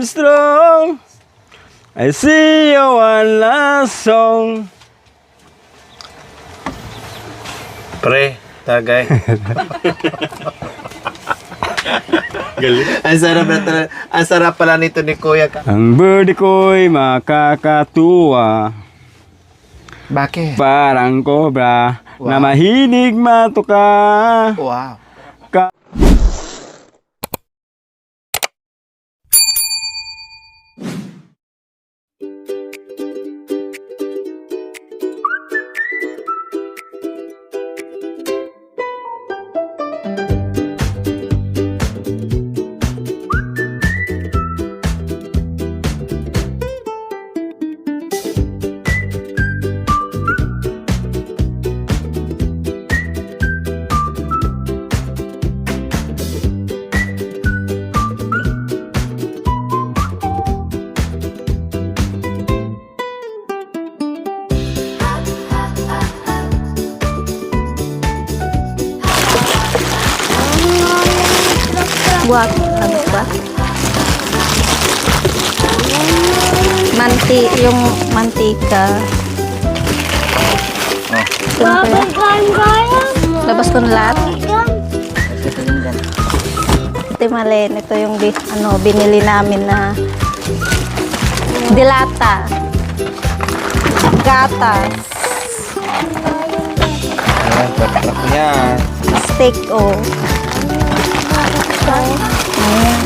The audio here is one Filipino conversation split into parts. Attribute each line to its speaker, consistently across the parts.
Speaker 1: I'm strong. I see you one last song.
Speaker 2: Pre, tagay. Galing. Ang sarap pala nito ni Kuya.
Speaker 1: Ang birdie ko'y makakatuwa.
Speaker 2: Bakit?
Speaker 1: Parang cobra na
Speaker 2: Wow.
Speaker 1: mahilig matuka.
Speaker 2: Wow.
Speaker 3: Buat ano ba? Yung mantika. Labas ko na lahat. Ate Malen, ito yung binili namin na dilata. Gatas.
Speaker 2: Patak niya.
Speaker 3: Steak Ayan.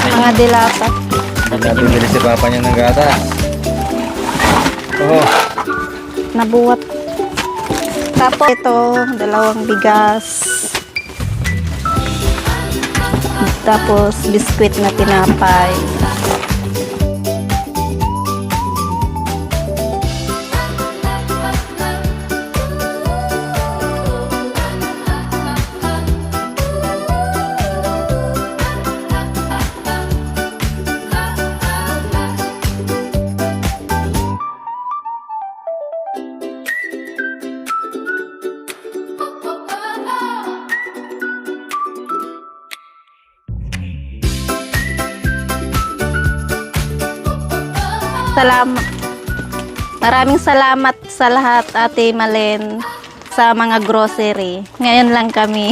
Speaker 3: Mga dilata.
Speaker 2: Nabibili si Papa niya ng gata. Oh.
Speaker 3: Nabuhat. Tapos ito, 2 bigas. Tapos biskwit na tinapay. Maraming salamat sa lahat, Ate Malen, sa mga grocery. Ngayon lang kami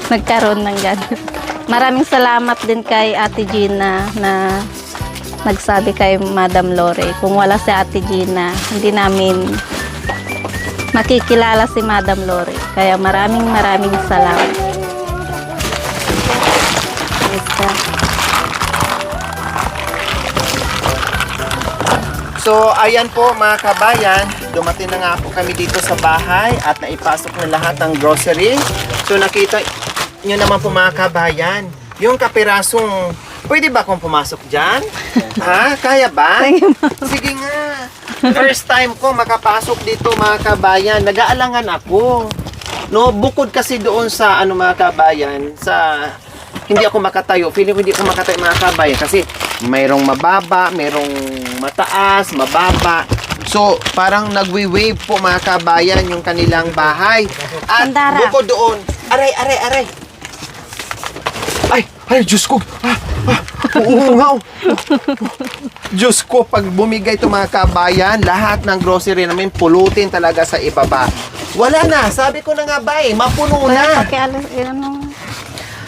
Speaker 3: nagkaroon ng ganun. Maraming salamat din kay Ate Gina na nagsabi kay Madam Lore. Kung wala si Ate Gina, hindi namin makikilala si Madam Lore. Kaya maraming salamat.
Speaker 2: So, ayan po mga kabayan, dumating na nga po kami dito sa bahay at naipasok na lahat ng grocery. So, nakita nyo naman po mga kabayan, yung kapirasong, pwede ba akong pumasok dyan? Ha? Kaya ba? Sige nga. First time ko makapasok dito mga kabayan, nag-aalangan ako. No, bukod kasi doon sa mga kabayan, sa hindi ako makatayo, feeling ko hindi ako makatayo mga kabayan kasi mayroong mababa, mayroong mataas, mababa. So, parang nagwi-wave po mga kabayan yung kanilang bahay. At
Speaker 3: Sandara.
Speaker 2: bukod doon, aray. Ay, Diyos ko. Oo nga. Diyos ko, pag bumigay ito mga kabayan, lahat ng grocery namin pulutin talaga sa ibaba. Wala na, sabi ko na nga ba mapuno na.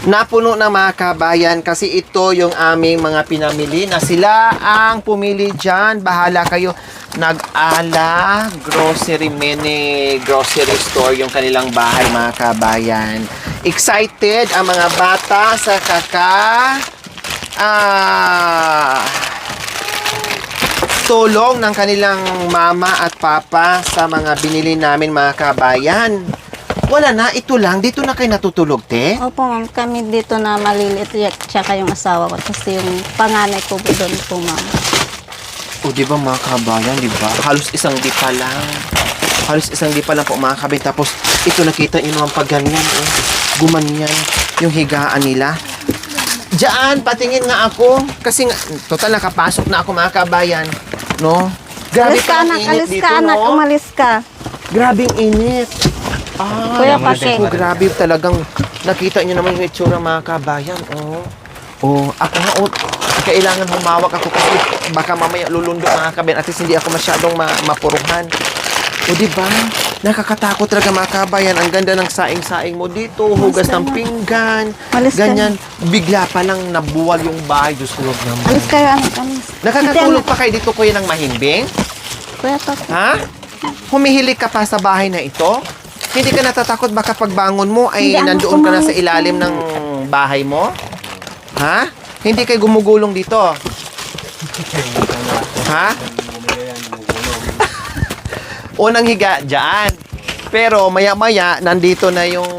Speaker 2: Napuno na mga kabayan kasi ito yung aming mga pinamili na sila ang pumili dyan. Bahala kayo. Nag-ala mini grocery store yung kanilang bahay mga kabayan. Excited ang mga bata sa tulong ng kanilang mama at papa sa mga binili namin mga kabayan. Wala na, ito lang. Dito na kayo natutulog, te?
Speaker 3: Opo, ma'am. Kami dito na maliliit. Tsaka yung asawa ko. Kasi yung panganay ko doon po, ma'am.
Speaker 2: O, di ba mga kabayan, di ba? Halos isang di pa lang. Po mga kabayan. Tapos, ito nakita nyo naman pag ganyan, gumanyan yung higaan nila. Diyan, patingin nga ako. Kasi, total nakapasok na ako mga kabayan. No? Grabe
Speaker 3: Alis ka, anak. Alis ka, anak. Umalis ka.
Speaker 2: Grabing init.
Speaker 3: Kuya, pake.
Speaker 2: Grabe talagang Nakita niyo naman yung itsura mga kabayan. Ako nga, kailangan humawak ako kasi baka mamaya lulundo mga kabayan. At least hindi ako masyadong mapuruhan. Diba? Nakakatakot talaga mga kabayan. Ang ganda ng saing-saing mo dito. Hugas ng pinggan.
Speaker 3: Malis ka.
Speaker 2: Ganyan. Bigla pa lang nabuwal yung bahay. Diyos ko naman.
Speaker 3: Alis kayo, anak, alis.
Speaker 2: Nakakatulog pa kayo dito kuya ng mahimbing?
Speaker 3: Kuya, Toto.
Speaker 2: Ha? Humihilig ka pa sa bahay na ito? Hindi ka natatakot baka pagbangon mo ay
Speaker 3: Hindi,
Speaker 2: nandoon ka na sa ilalim ng bahay mo? Ha? Hindi kayo gumugulong dito? Ha? Unang higa dyan. Pero maya-maya, nandito na yung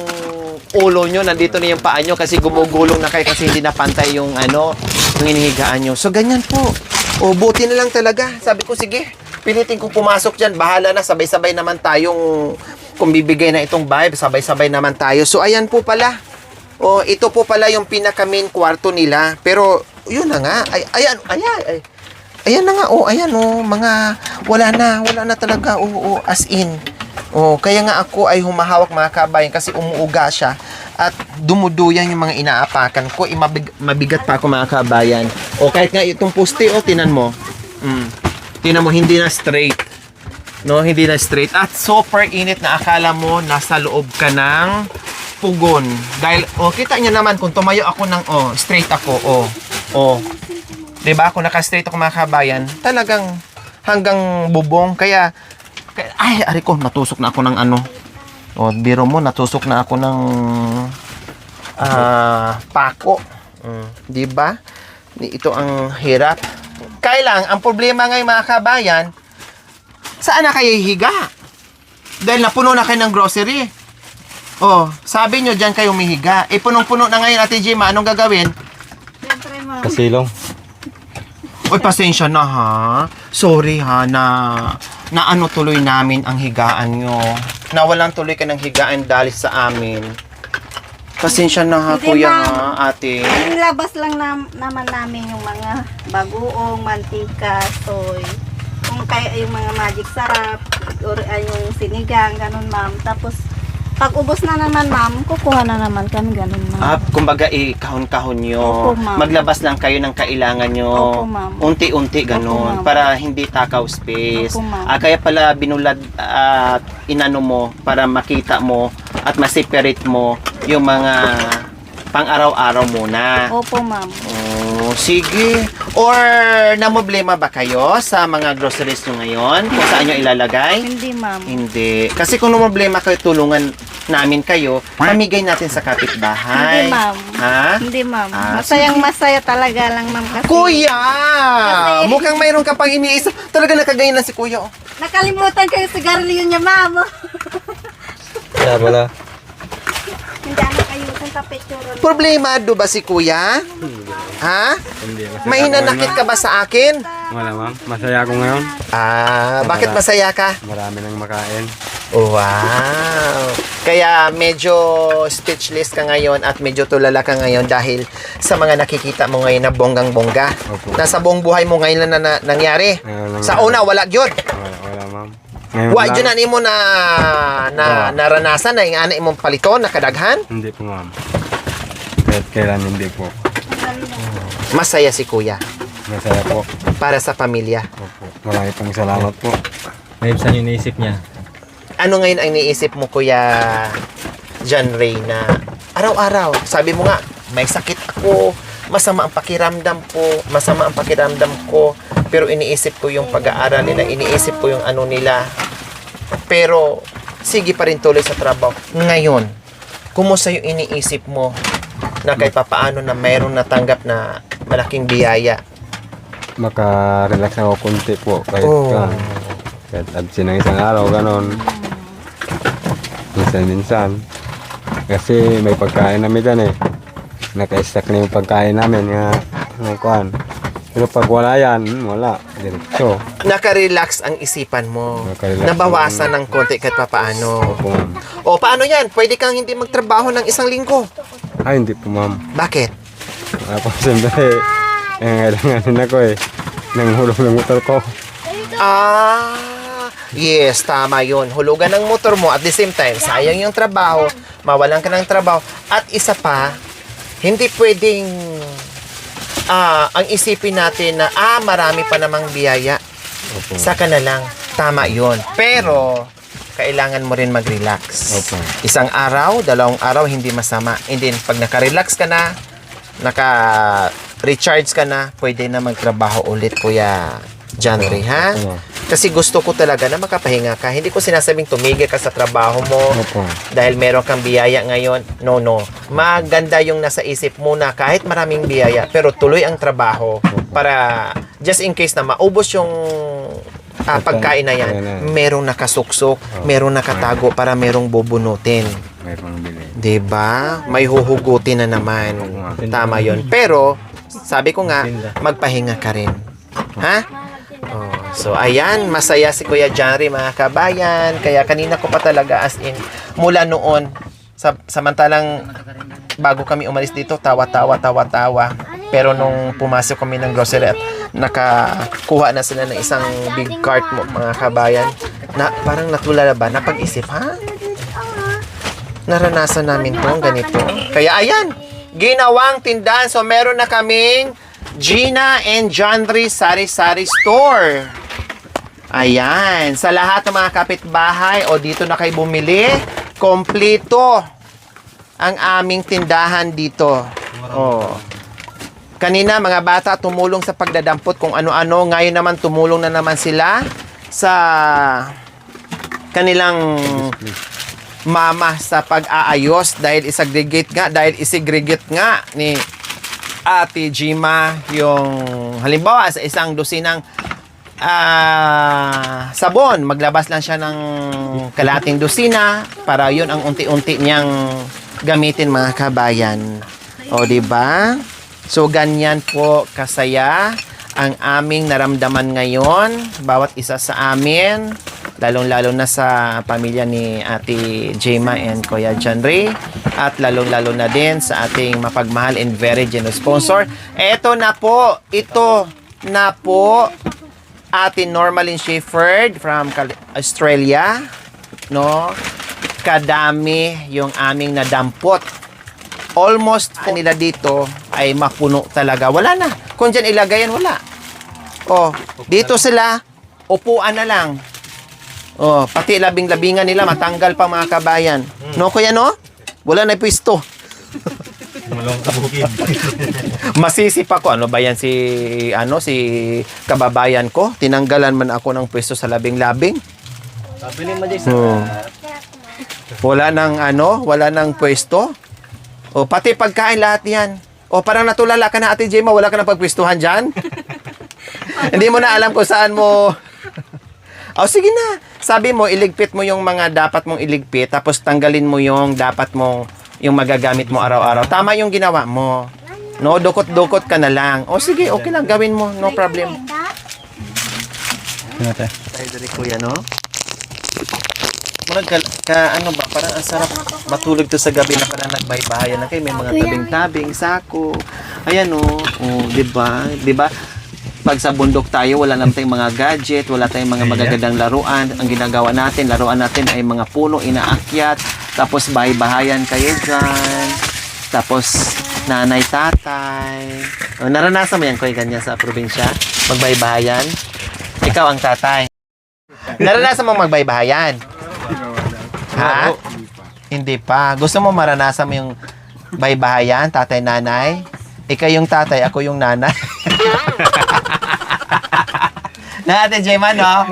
Speaker 2: ulo nyo, nandito na yung paa nyo kasi gumugulong na kayo kasi hindi na pantay yung yung inihigaan nyo. So, ganyan po. Buti na lang talaga. Sabi ko, sige, pilitin kong pumasok dyan. Bahala na, sabay-sabay naman tayong kung bibigay na itong vibe, sabay-sabay naman tayo. So, ayan po pala. Ito po pala yung pinaka-main kwarto nila. Pero, yun na nga. Ayan na nga, mga, wala na talaga, as in. Kaya nga ako ay humahawak mga kabayan kasi umuuga siya at dumuduyan yung mga inaapakan ko. Mabigat pa ako mga kabayan. Kahit nga itong poste, tinan mo. Tinan mo, hindi na straight. No, hindi na straight. At super init na akala mo nasa loob ka ng pugon. Dahil, kita nyo naman kung tumayo ako ng, straight ako, diba? Kung naka-straight ako mga kabayan, talagang hanggang bubong. Kaya ari ko, natusok na ako ng biro mo, natusok na ako ng pako. Diba? Ito ang hirap. Kaya lang, ang problema ngayon mga kabayan, saan na kayo higa? Dahil napuno na kayo ng grocery. Sabi nyo, dyan kayo umihiga. Punong-puno na ngayon, Ate Jima, anong gagawin?
Speaker 1: Kasilong.
Speaker 2: Pasensya na ha. Sorry ha, na tuloy namin ang higaan nyo. Nawalan tuloy ka ng higaan dahil sa amin. Pasensya na ha,
Speaker 3: Hindi,
Speaker 2: kuya
Speaker 3: ma'am.
Speaker 2: ha, ate.
Speaker 3: Nilabas lang naman namin yung mga bagoong, mantika, soy. Kung kaya yung mga magic sarap, or yung sinigang, ganun ma'am. Tapos, pag ubos na naman ma'am, kukuha na naman kami, ganun ma'am.
Speaker 2: Kumbaga kahon-kahon nyo.
Speaker 3: Opo, ma'am.
Speaker 2: Maglabas lang kayo ng kailangan nyo.
Speaker 3: Opo, ma'am.
Speaker 2: Unti-unti ganun.
Speaker 3: Opo, ma'am.
Speaker 2: Para hindi takaw space.
Speaker 3: Opo, ma'am.
Speaker 2: Kaya pala binulad at inano mo para makita mo at ma-separate mo yung mga pang-araw-araw muna.
Speaker 3: Opo ma'am.
Speaker 2: Sige. Or namoblema ba kayo sa mga groceries nyo ngayon? Kung saan nyo ilalagay?
Speaker 3: Hindi ma'am.
Speaker 2: Hindi. Kasi kung namoblema kayo, tulungan namin kayo, pamigay natin sa kapitbahay.
Speaker 3: Hindi ma'am.
Speaker 2: Ha?
Speaker 3: Hindi ma'am.
Speaker 2: Ah,
Speaker 3: Masayang masaya talaga lang ma'am kasi.
Speaker 2: Kuya!
Speaker 3: Kasi-
Speaker 2: Mukhang mayroon ka pang iniisip. Talaga nakagayon na si Kuya.
Speaker 3: Nakalimutan ko yung sigarilyo niya ma'am.
Speaker 1: Kaya pala.
Speaker 3: Hindi ako kayo sa picture.
Speaker 2: Problemado ba si Kuya? Ha?
Speaker 1: Hindi.
Speaker 2: May hinanakit ka ba sa akin?
Speaker 1: Wala ma'am. Masaya ako ngayon.
Speaker 2: Bakit masaya ka?
Speaker 1: Marami nang makain.
Speaker 2: Wow! Kaya medyo speechless ka ngayon at medyo tulala ka ngayon dahil sa mga nakikita mo ngayon na bonggang-bongga.
Speaker 1: Opo.
Speaker 2: Nasa buong buhay mo ngayon na nangyari. Sa una, wala gyud.
Speaker 1: Wala ma'am.
Speaker 2: Wa gyud na nimo na naranasan na yung ana imong paliton na kadaghan.
Speaker 1: Hindi po ma'am. Kahit kailan hindi po.
Speaker 2: Masaya si Kuya
Speaker 1: Masaya po.
Speaker 2: para sa pamilya.
Speaker 1: Opo. Marami pang salamat po.
Speaker 4: Naibsan yung naisip niya.
Speaker 2: Ano ngayon ang iniisip mo, Kuya John Ray, na araw-araw, sabi mo nga, may sakit ako, masama ang pakiramdam ko, pero iniisip ko yung pag-aaral nila, iniisip ko yung ano nila, pero sige pa rin tuloy sa trabaho. Ngayon, kumusta yung iniisip mo na kahit papaano na mayroong natanggap na malaking biyaya?
Speaker 1: Maka-relax ako kunti po. Kahit kahit absent ng isang araw, ganon. Minsan-minsan. Kasi may pagkain namin dyan eh. Naka-stack na yung pagkain namin. Pero pag wala yan, wala. Diretso.
Speaker 2: Naka-relax ang isipan mo.
Speaker 1: Naka-relax
Speaker 2: Nabawasan ng konti kahit papaano.
Speaker 1: Opo, ma'am.
Speaker 2: O, paano yan? Pwede kang hindi magtrabaho ng isang linggo.
Speaker 1: Ay, hindi po ma'am.
Speaker 2: Bakit?
Speaker 1: Ako siyempre, ngailanganin ako eh. Nanghulog ng motor ko.
Speaker 2: Yes, tama yun. Hulugan ng motor mo at the same time, sayang yung trabaho. mawalan ka ng trabaho. At isa pa, hindi pwedeng ang isipin natin na marami pa namang biyaya.
Speaker 1: Opo.
Speaker 2: Saka na lang. Tama yon. Pero, kailangan mo rin mag-relax.
Speaker 1: Opo.
Speaker 2: Isang araw, 2 araw, hindi masama. And then, pag naka-relax ka na, naka-recharge ka na, pwede na magtrabaho ulit, Kuya Janry, ha?
Speaker 1: Opo.
Speaker 2: Kasi gusto ko talaga na makapahinga ka. Hindi ko sinasabing tumigil ka sa trabaho mo
Speaker 1: Opo.
Speaker 2: dahil meron kang biyaya ngayon. No, no. Maganda yung nasa isip muna kahit maraming biyaya, pero tuloy ang trabaho para just in case na maubos yung pagkain na yan, merong nakasuksok, merong nakatago para merong bubunutin.
Speaker 1: May pangbili.
Speaker 2: 'Di ba? May huhugutin na naman. Tama 'yon. Pero sabi ko nga, magpahinga ka rin. Ha? Oh, so ayan, masaya si Kuya Janry, mga kabayan. Kaya kanina ko pa talaga as in mula noon samantalang bago kami umalis dito, tawa. Pero nung pumasok kami ng grocery at nakakuha na sila ng isang big cart mo, mga kabayan, na parang natulala ba, napag-isip, ha? Naranasan namin to, ganito. Kaya ayan, ginawang tindahan. So meron na kaming Gina and Janry Sari-Sari Store. Ayan, sa lahat ng mga kapitbahay o dito na kayo bumili, kompleto ang aming tindahan dito. Oh. Kanina mga bata tumulong sa pagdadampot kung ano-ano, ngayon naman tumulong na naman sila sa kanilang mama sa pag-aayos dahil isegregate nga ni Ate Jima yung halimbawa sa isang dosinang sabon, maglabas lang siya ng kalating dosina para yun ang unti-unti niyang gamitin, mga kabayan. O, di ba? So, ganyan po kasaya ang aming naramdaman ngayon, bawat isa sa amin, lalong-lalo na sa pamilya ni Ate Jema and Kuya Janry, at lalong-lalo na din sa ating mapagmahal and very generous sponsor. Ito na po, Ate Normalin Shepherd from Australia, no? Kadami yung aming nadampot. Almost nila dito ay mapuno talaga. Wala na. Kung dyan ilagay yan, wala. Oh, dito sila, upuan na lang. Oh, pati labing-labingan nila matanggal pa, mga kabayan. No, kuya, no? Wala na pwesto.
Speaker 4: Malong kabukid.
Speaker 2: Masisi pa ko. Ano ba yan si kababayan ko? Tinanggalan man ako ng pwesto sa labing-labing. Wala nang pwesto. O, pati pagkain lahat yan. O, parang natulala ka na, Ate Jema, wala ka na pagpwestuhan dyan? Hindi mo na alam kung saan mo... O, sige na. Sabi mo, iligpit mo yung mga dapat mong iligpit, tapos tanggalin mo yung dapat mo, yung magagamit mo araw-araw. Tama yung ginawa mo. No, dukot-dukot ka na lang. O, sige, okay lang, gawin mo. No problem. Tayo dari, kuya, no? Parang parang ang sarap matulog to sa gabi na parang nagbaybahayan na kayo. May mga tabing-tabing, sako. Ayan, di ba? Di ba? Pag sa bundok tayo, wala naman tayong mga gadget, wala tayong mga magagandang laruan. Ang ginagawa natin, laruan natin ay mga puno, inaakyat, tapos bahay-bahayan kayo dyan. Tapos nanay, tatay. Naranasan mo yan, Kuya, ganyan sa probinsya? Magbahay-bahayan? Ikaw ang tatay. Naranasan mo magbahay-bahayan? Ha? Hindi pa. Gusto mo maranasan mo yung baybahayan, tatay, nanay? Ikaw yung tatay, ako yung nanay. Na, Ate Jema, no?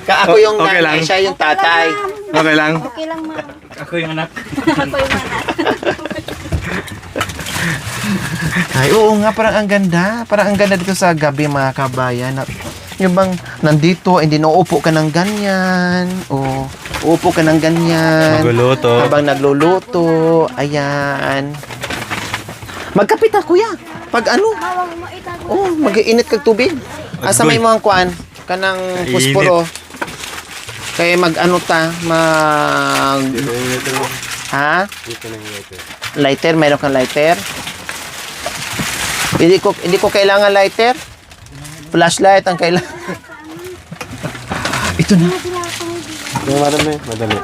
Speaker 2: Ako yung
Speaker 1: Okay
Speaker 2: nanay,
Speaker 1: lang.
Speaker 2: siya yung tatay.
Speaker 1: Okay lang.
Speaker 3: Okay lang, ma.
Speaker 4: Ako yung anak.
Speaker 3: Ako yung anak.
Speaker 2: Ay, oo nga, parang ang ganda. Parang ang ganda dito sa gabi, mga kabayan. Yung bang nandito, hindi nauupo ka ng ganyan. O, uupo ka ng ganyan.
Speaker 4: Magluluto.
Speaker 2: Habang nagluluto. Ayan. Magkapit na, kuya. Pag ano? Mag-iinit kag tubig. Asa may mga kuan? Kanang pusporo. Kaya mag-ano ta? Ha? Lighter? Mayroon kang lighter? Hindi ko kailangan lighter. Flashlight ang kailangan. Ito na.
Speaker 1: Madali.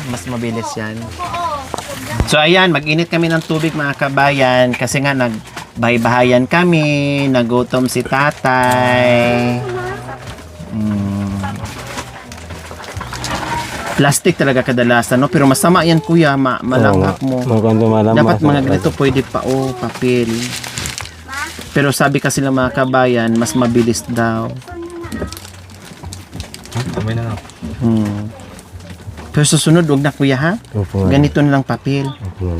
Speaker 2: Mas mabilis yan. So ayan, mag-init kami ng tubig mga kabayan kasi nga nagbahay-bahayan kami, nagutom si tatay. Plastic talaga kadalasan, no? Pero masama yan kuya, malanghap mo. Dapat mga ganito pwede pa, papel. Pero sabi kasi ng mga kabayan, mas mabilis daw.
Speaker 4: Kamay na lang.
Speaker 2: Pero susunod, huwag na kuya ha?
Speaker 1: Opo.
Speaker 2: Ganito na lang papel.
Speaker 1: Opo.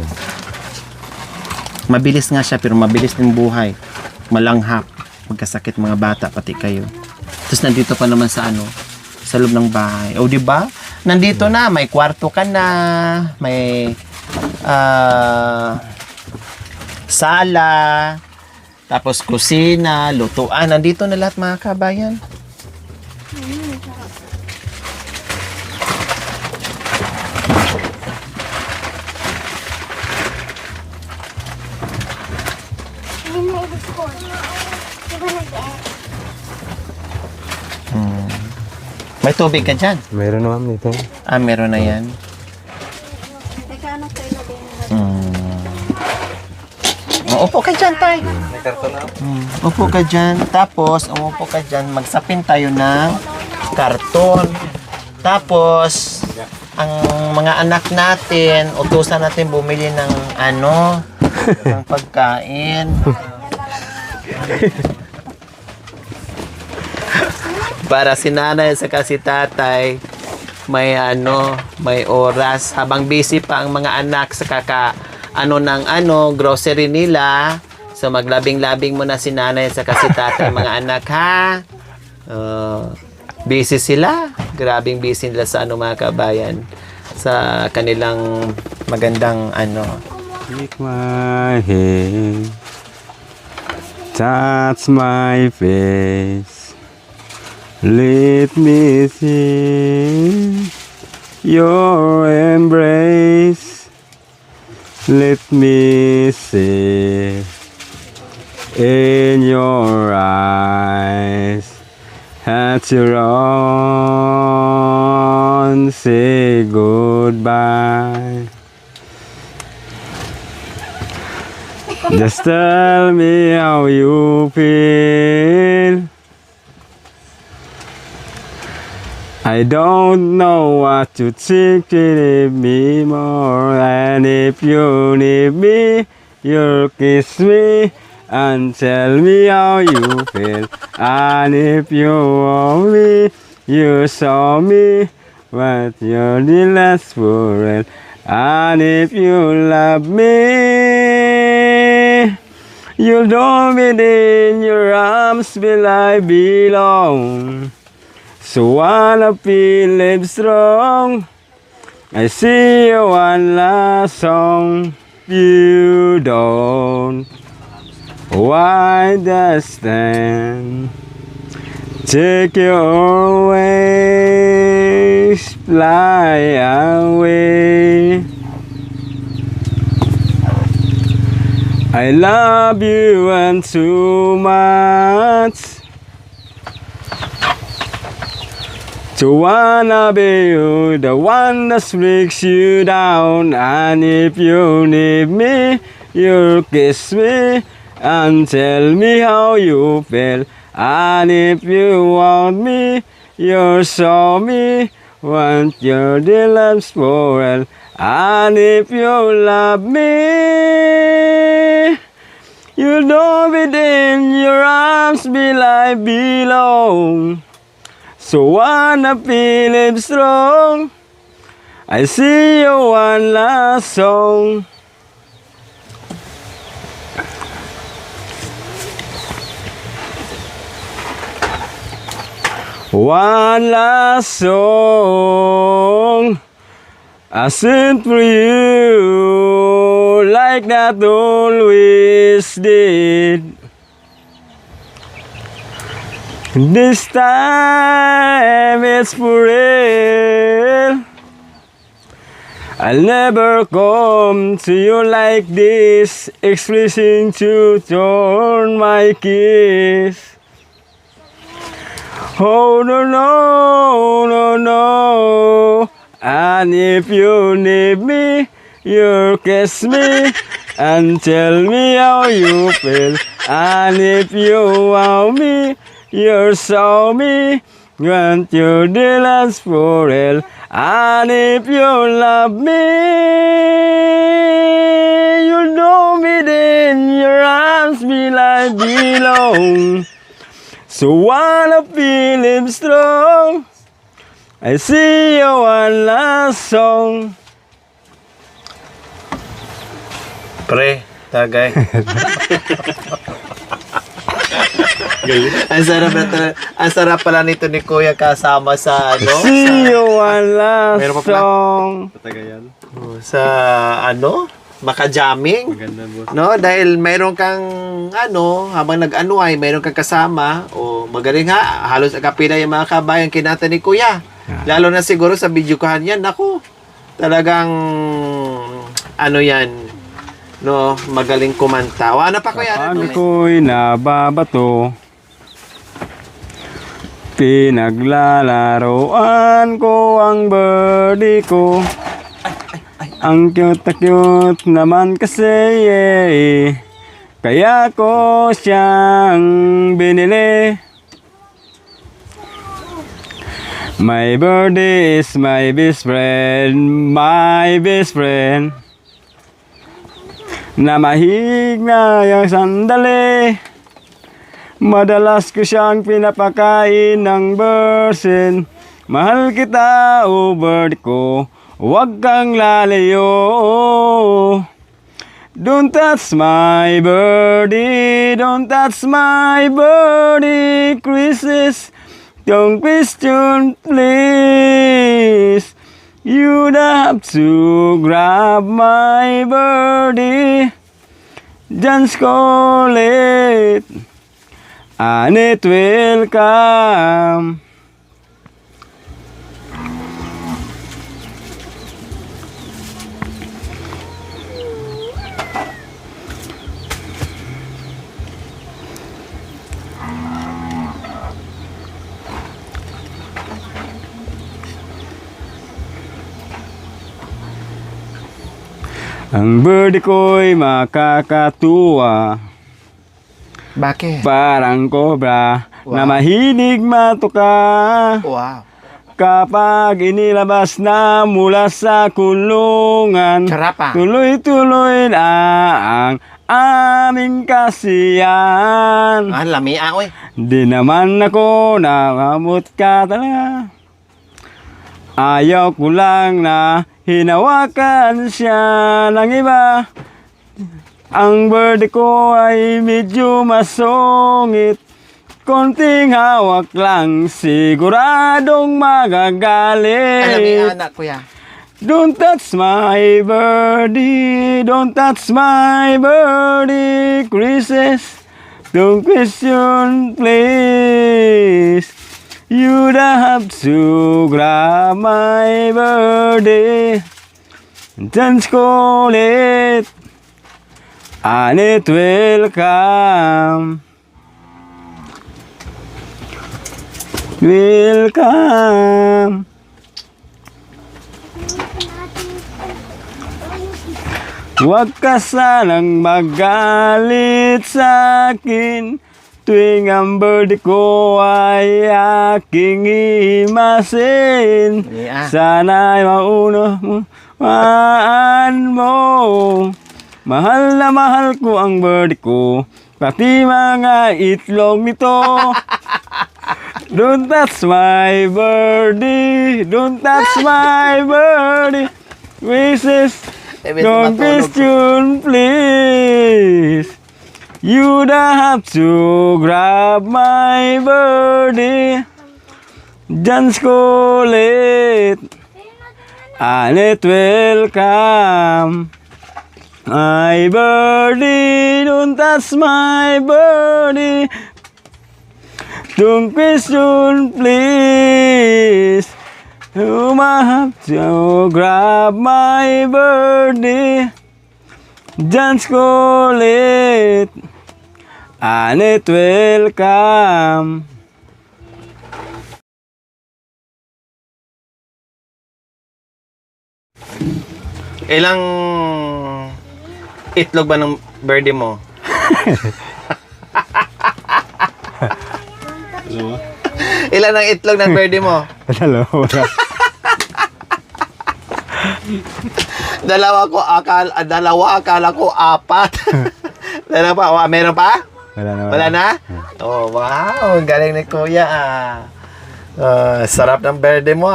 Speaker 2: Mabilis nga siya, pero mabilis din buhay. Malanghap. Magkasakit mga bata, pati kayo. Tapos nandito pa naman sa sa loob ng bahay. O, di ba? Nandito na, may kwarto ka na, may sala, tapos kusina, lutuan. Nandito na lahat mga kabayan. May tubig ka dyan?
Speaker 1: Meron naman dito.
Speaker 2: Meron na yan. Upo ka dyan, tay.
Speaker 4: May karton na.
Speaker 2: Upo ka dyan. Tapos, umupo ka dyan. Magsapin tayo ng karton. Tapos, ang mga anak natin, utusan natin bumili ng ng pagkain. Para si nanay sa si tatay may oras habang busy pa ang mga anak sa grocery nila. So maglabing-labing muna si nanay sa si tatay mga anak ha. Busy sila. Grabing busy nila sa mga kabayan sa kanilang magandang
Speaker 1: Take my hand, touch my face. Let me see your embrace. Let me see in your eyes at your own. Say goodbye. Just tell me how you feel. I don't know what to think. You need me more, and if you need me, you kiss me and tell me how you feel. And if you want me, you show me what you're the last for it. And if you love me, you'll know me in your arms will I belong. So wanna feel it strong, I see you one last song. You don't why just stand. Take your wings, fly away. I love you and too much to wanna be you, the one that breaks you down. And if you need me, you kiss me and tell me how you feel. And if you want me, you show me what your dear love's for. And if you love me, you know within your arms will I belong. So wanna feel it strong, I see you one last song. One last song I sing for you like that always did. This time it's for real. I'll never come to you like this, expressing to turn my kiss. Oh no, no, no, no. And if you need me, you kiss me and tell me how you feel. And if you want me, you show me. Want you dance for real. And if you love me, you know me then your arms will I belong. So while I'm feeling strong, I see you one last song.
Speaker 2: Pre, tagay. Ang sarap pala nito ni Kuya kasama sa ano?
Speaker 1: See you one last
Speaker 2: Meron pa pala?
Speaker 1: song.
Speaker 2: Sa ano? Maka-jamming.
Speaker 1: Maganda, boss.
Speaker 2: No, dahil mayroon kang ano, habang nag-ano ay mayroon kang kasama o magaling ha, halos akapila yung mga kabayan kinata ni Kuya. Lalo na siguro sa video kahan yan, naku. Talagang ano yan, no, magaling kumanta. O, ano pa Kuya?
Speaker 1: Pag ako'y nababato, pinaglalaroan ko ang birdie ko. Ang cute na cute naman kasi kaya ko siyang binili. My birdie is my best friend, my best friend. Na mahig na yung sandali. Madalas ko siyang pinapakain ng bersin. Mahal kita, o bird ko, huwag kang lalayo. Don't touch my birdie, don't touch my birdie, Christmas. Don't question, please. You'd have to grab my birdie. Just call it, and it will come. Ang birdie ko'y makakatuwa,
Speaker 2: Bakit?
Speaker 1: parang cobra na
Speaker 2: Wow.
Speaker 1: mahilig matuka.
Speaker 2: Wow.
Speaker 1: Kapag inilabas na mula sa kulungan,
Speaker 2: Charapa.
Speaker 1: tuloy-tuloy na ang aming kasiyan.
Speaker 2: Lamia, oy.
Speaker 1: Di naman ako nangamot ka talaga. Ayaw ko lang na hinawakan siya ng iba. Ang birdie ko ay medyo masungit. Konting hawak lang, siguradong magagalit.
Speaker 2: Lamia, anak Kuya.
Speaker 1: Don't touch my birdie, don't touch my birdie, Christmas. Don't question, please. You'd have to grab my birdie. Just call it, and it will come. Will come. Huwag ka sanang magalit sa akin tuwing ang birdie ko ay aking imasin.
Speaker 2: Yeah.
Speaker 1: Sana'y maunawaan mo. Mahal na mahal ko ang birdie ko, pati mga itlog nito. Don't touch my birdie, don't touch my birdie. Wishes, don't question, please. You'd have to grab my birdie. Just call it, and it will come. My birdie, don't touch my birdie. Don't question, please. You might have to grab my birdie. Just call it, and it will come.
Speaker 2: Ilang itlog ba ng birthday mo? Ilan ang itlog ng birthday mo?
Speaker 1: Dalawa.
Speaker 2: Dalawa, akala ko apat. Dalawa, meron pa?
Speaker 1: Wala na.
Speaker 2: Wala na? Oh, wow. Galing ni Kuya. Sarap ng birthday mo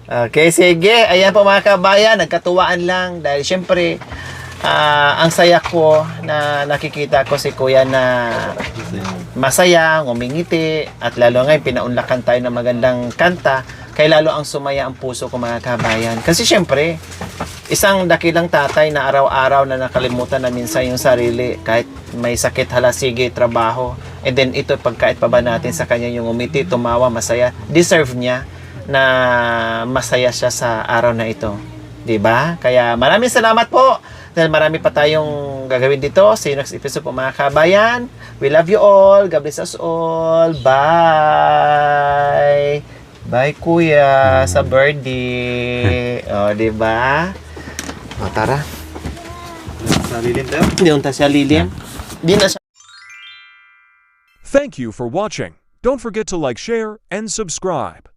Speaker 2: Okay, sige. Ayan po mga kabayan. Nagkatuwaan lang. Dahil syempre, ang saya ko na nakikita ko si Kuya na masaya, ngumingiti. At lalo ngayon, pinaunlakan tayo ng magandang kanta. Kaya lalo ang sumaya ang puso ko mga kabayan. Kasi syempre, isang dakilang tatay na araw-araw na nakalimutan na minsan yung sarili kahit may sakit, halasige, trabaho. And then ito, pagkait pa ba natin sa kanya yung umiti, tumawa, masaya. Deserve niya na masaya siya sa araw na ito. 'Di ba? Kaya maraming salamat po. Dahil marami pa tayong gagawin dito. See you next episode po mga kabayan. We love you all. God bless us all. Bye! Bye, Kuya, sa birthday. O, diba? O, tara.
Speaker 4: Sa lilim tayo.
Speaker 2: Hindi yung sa lilim. Di na siya.
Speaker 5: Thank you for watching. Don't forget to like, share, and subscribe.